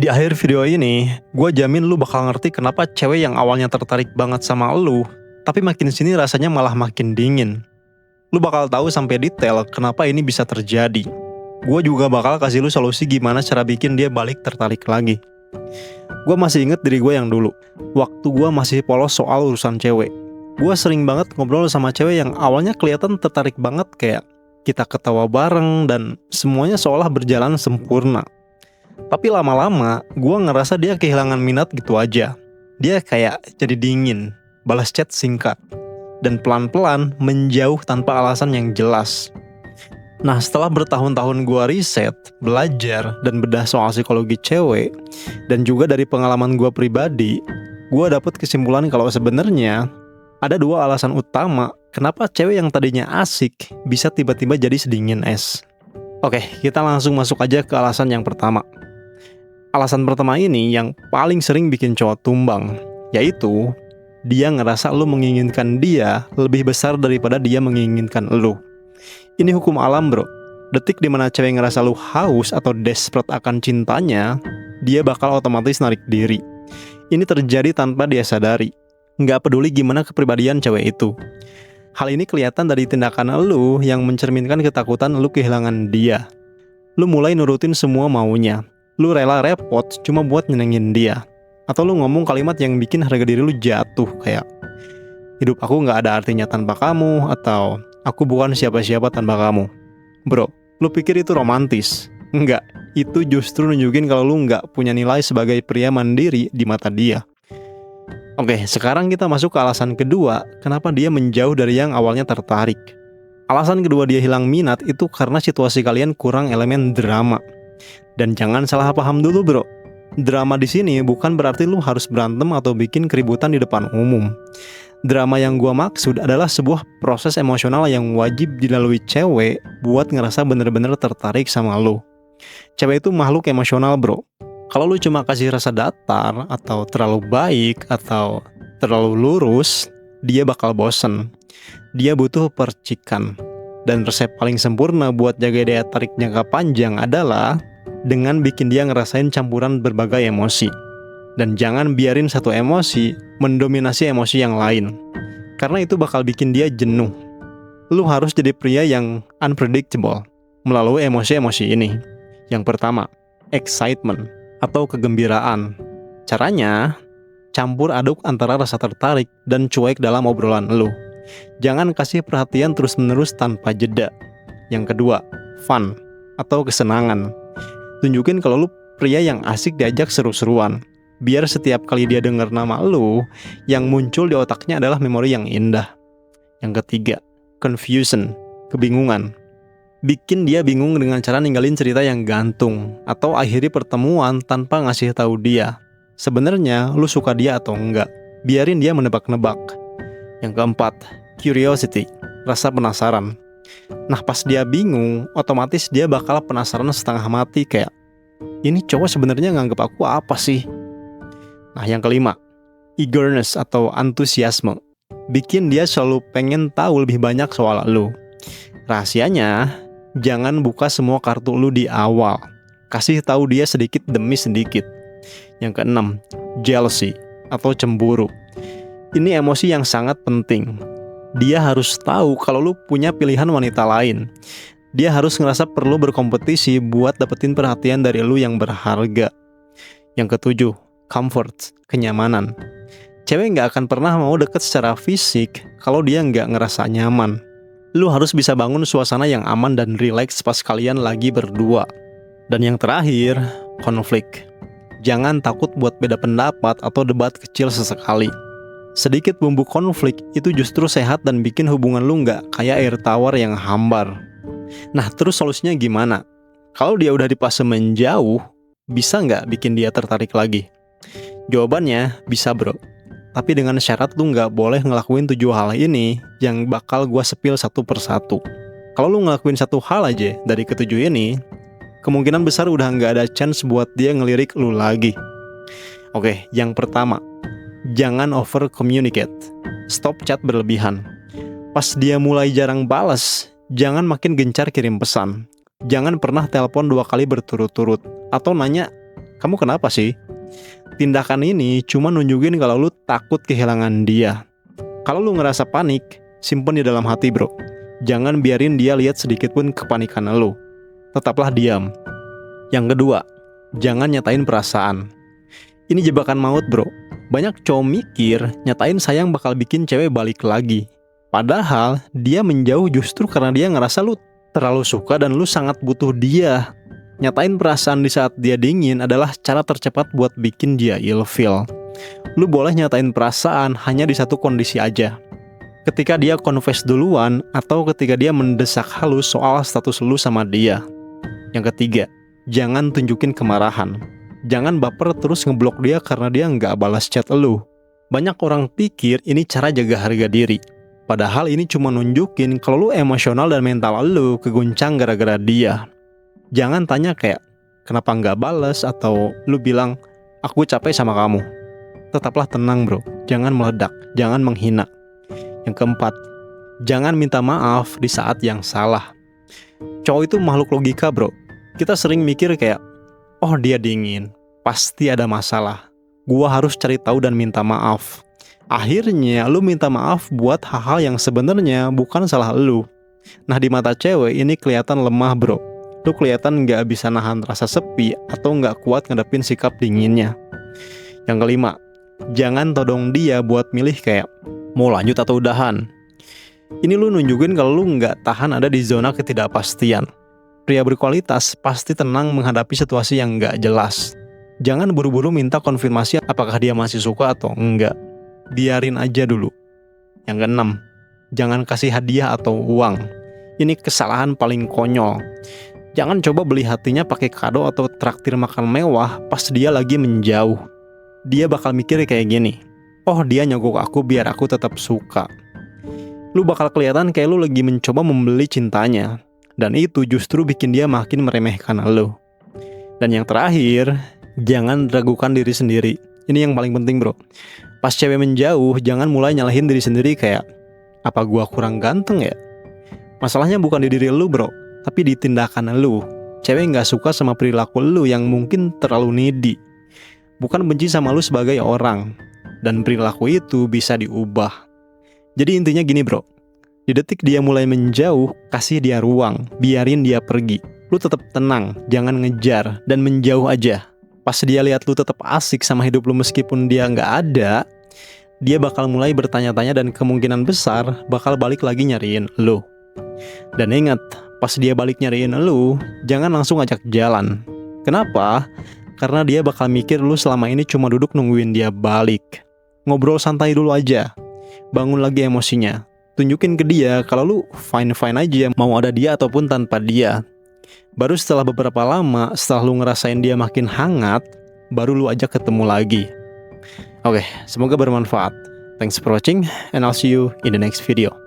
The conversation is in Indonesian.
Di akhir video ini, gue jamin lu bakal ngerti kenapa cewek yang awalnya tertarik banget sama lu, tapi makin sini rasanya malah makin dingin. Lu bakal tahu sampai detail kenapa ini bisa terjadi. Gue juga bakal kasih lu solusi gimana cara bikin dia balik tertarik lagi. Gue masih inget diri gue yang dulu, waktu gue masih polos soal urusan cewek. Gue sering banget ngobrol sama cewek yang awalnya kelihatan tertarik banget, kayak kita ketawa bareng dan semuanya seolah berjalan sempurna. Tapi lama-lama, gue ngerasa dia kehilangan minat gitu aja. Dia kayak jadi dingin, balas chat singkat, dan pelan-pelan menjauh tanpa alasan yang jelas. Nah, setelah bertahun-tahun gue riset, belajar, dan bedah soal psikologi cewek, dan juga dari pengalaman gue pribadi, gue dapet kesimpulan kalau sebenarnya ada dua alasan utama kenapa cewek yang tadinya asik bisa tiba-tiba jadi sedingin es. Oke, kita langsung masuk aja ke alasan yang pertama. Alasan pertama ini yang paling sering bikin cowok tumbang, yaitu dia ngerasa lu menginginkan dia lebih besar daripada dia menginginkan lu. Ini hukum alam, bro. Detik dimana cewek ngerasa lu haus atau desperate akan cintanya, dia bakal otomatis narik diri. Ini terjadi tanpa dia sadari. Nggak peduli gimana kepribadian cewek itu. Hal ini kelihatan dari tindakan lu yang mencerminkan ketakutan lu kehilangan dia. Lu mulai nurutin semua maunya. Lu rela repot cuma buat nyenengin dia. Atau lu ngomong kalimat yang bikin harga diri lu jatuh, kayak hidup aku gak ada artinya tanpa kamu, atau aku bukan siapa-siapa tanpa kamu. Bro, lu pikir itu romantis? Enggak, itu justru nunjukin kalau lu gak punya nilai sebagai pria mandiri di mata dia. Oke, sekarang kita masuk ke alasan kedua, kenapa dia menjauh dari yang awalnya tertarik. Alasan kedua dia hilang minat itu karena situasi kalian kurang elemen drama. Dan jangan salah paham dulu, bro. Drama di sini bukan berarti lu harus berantem atau bikin keributan di depan umum. Drama yang gua maksud adalah sebuah proses emosional yang wajib dilalui cewek buat ngerasa bener-bener tertarik sama lu. Cewek itu makhluk emosional, bro. Kalau lu cuma kasih rasa datar, atau terlalu baik, atau terlalu lurus, dia bakal bosen. Dia butuh percikan. Dan resep paling sempurna buat jaga daya tarik jangka panjang adalah dengan bikin dia ngerasain campuran berbagai emosi. Dan jangan biarin satu emosi mendominasi emosi yang lain, karena itu bakal bikin dia jenuh. Lu harus jadi pria yang unpredictable melalui emosi-emosi ini. Yang pertama, excitement atau kegembiraan. Caranya, campur aduk antara rasa tertarik dan cuek dalam obrolan lu. Jangan kasih perhatian terus-menerus tanpa jeda. Yang kedua, fun atau kesenangan. Tunjukin kalau lu pria yang asik diajak seru-seruan. Biar setiap kali dia dengar nama lu, yang muncul di otaknya adalah memori yang indah. Yang ketiga, confusion, kebingungan. Bikin dia bingung dengan cara ninggalin cerita yang gantung, atau akhiri pertemuan tanpa ngasih tahu dia sebenarnya lu suka dia atau enggak. Biarin dia menebak-nebak. Yang keempat, curiosity, rasa penasaran. Nah, pas dia bingung, otomatis dia bakal penasaran setengah mati, kayak ini cowok sebenarnya nganggep aku apa sih? Nah, yang kelima, eagerness atau antusiasme. Bikin dia selalu pengen tahu lebih banyak soal lu. Rahasianya, jangan buka semua kartu lu di awal. Kasih tahu dia sedikit demi sedikit. Yang keenam, jealousy atau cemburu. Ini emosi yang sangat penting. Dia harus tahu kalau lu punya pilihan wanita lain. Dia harus ngerasa perlu berkompetisi buat dapetin perhatian dari lu yang berharga. Yang ketujuh, comfort, kenyamanan. Cewek gak akan pernah mau deket secara fisik kalau dia gak ngerasa nyaman. Lu harus bisa bangun suasana yang aman dan rileks pas kalian lagi berdua. Dan yang terakhir, konflik. Jangan takut buat beda pendapat atau debat kecil sesekali. Sedikit bumbu konflik itu justru sehat dan bikin hubungan lu gak kayak air tawar yang hambar. Nah, terus solusinya gimana? Kalau dia udah di fase menjauh, bisa gak bikin dia tertarik lagi? Jawabannya, bisa, bro. Tapi dengan syarat lu gak boleh ngelakuin 7 hal ini yang bakal gua sepil satu persatu. Kalau lu ngelakuin satu hal aja dari ketujuh ini, kemungkinan besar udah gak ada chance buat dia ngelirik lu lagi. Oke, yang pertama, jangan over communicate. Stop chat berlebihan. Pas dia mulai jarang balas, jangan makin gencar kirim pesan. Jangan pernah telepon 2 kali berturut-turut atau nanya kamu kenapa sih? Tindakan ini cuma nunjukin kalau lu takut kehilangan dia. Kalau lu ngerasa panik, simpen di dalam hati bro. Jangan biarin dia lihat sedikit pun kepanikan lu. Tetaplah diam. Yang kedua, jangan nyatain perasaan. Ini jebakan maut bro. Banyak cowok mikir nyatain sayang bakal bikin cewek balik lagi. Padahal dia menjauh justru karena dia ngerasa lu terlalu suka dan lu sangat butuh dia. Nyatain perasaan di saat dia dingin adalah cara tercepat buat bikin dia ilfeel. Lu boleh nyatain perasaan hanya di satu kondisi aja. Ketika dia confess duluan atau ketika dia mendesak halus soal status lu sama dia. Yang ketiga, jangan tunjukin kemarahan. Jangan baper terus ngeblok dia karena dia nggak balas chat lu. Banyak orang pikir ini cara jaga harga diri. Padahal ini cuma nunjukin kalau lu emosional dan mental lu keguncang gara-gara dia. Jangan tanya kayak, kenapa nggak balas, atau lu bilang, aku capek sama kamu. Tetaplah tenang bro, jangan meledak, jangan menghina. Yang keempat, jangan minta maaf di saat yang salah. Cowok itu makhluk logika bro. Kita sering mikir kayak, oh dia dingin, pasti ada masalah. Gua harus cari tahu dan minta maaf. Akhirnya lu minta maaf buat hal-hal yang sebenarnya bukan salah lu. Nah di mata cewek ini kelihatan lemah bro. Lu kelihatan gak bisa nahan rasa sepi atau gak kuat ngadepin sikap dinginnya. Yang kelima, jangan todong dia buat milih kayak mau lanjut atau udahan. Ini lu nunjukin kalau lu nggak tahan ada di zona ketidakpastian. Pria berkualitas pasti tenang menghadapi situasi yang nggak jelas. Jangan buru-buru minta konfirmasi apakah dia masih suka atau enggak. Biarin aja dulu. Yang keenam, jangan kasih hadiah atau uang. Ini kesalahan paling konyol. Jangan coba beli hatinya pakai kado atau traktir makan mewah pas dia lagi menjauh. Dia bakal mikir kayak gini, oh dia nyogok aku biar aku tetap suka. Lu bakal kelihatan kayak lu lagi mencoba membeli cintanya. Dan itu justru bikin dia makin meremehkan lu. Dan yang terakhir, jangan ragukan diri sendiri. Ini yang paling penting bro. Pas cewek menjauh, jangan mulai nyalahin diri sendiri kayak, apa gua kurang ganteng ya? Masalahnya bukan di diri lu bro, tapi di tindakan lu. Cewek gak suka sama perilaku lu yang mungkin terlalu needy. Bukan benci sama lu sebagai orang. Dan perilaku itu bisa diubah. Jadi intinya gini bro, di detik dia mulai menjauh, kasih dia ruang, biarin dia pergi. Lu tetap tenang, jangan ngejar, dan menjauh aja. Pas dia lihat lu tetap asik sama hidup lu meskipun dia nggak ada, dia bakal mulai bertanya-tanya dan kemungkinan besar bakal balik lagi nyariin lu. Dan ingat, pas dia balik nyariin lu, jangan langsung ajak jalan. Kenapa? Karena dia bakal mikir lu selama ini cuma duduk nungguin dia balik. Ngobrol santai dulu aja. Bangun lagi emosinya. Tunjukin ke dia kalau lu fine-fine aja mau ada dia ataupun tanpa dia. Baru setelah beberapa lama, setelah lu ngerasain dia makin hangat, baru lu ajak ketemu lagi. Oke, semoga bermanfaat. Thanks for watching and I'll see you in the next video.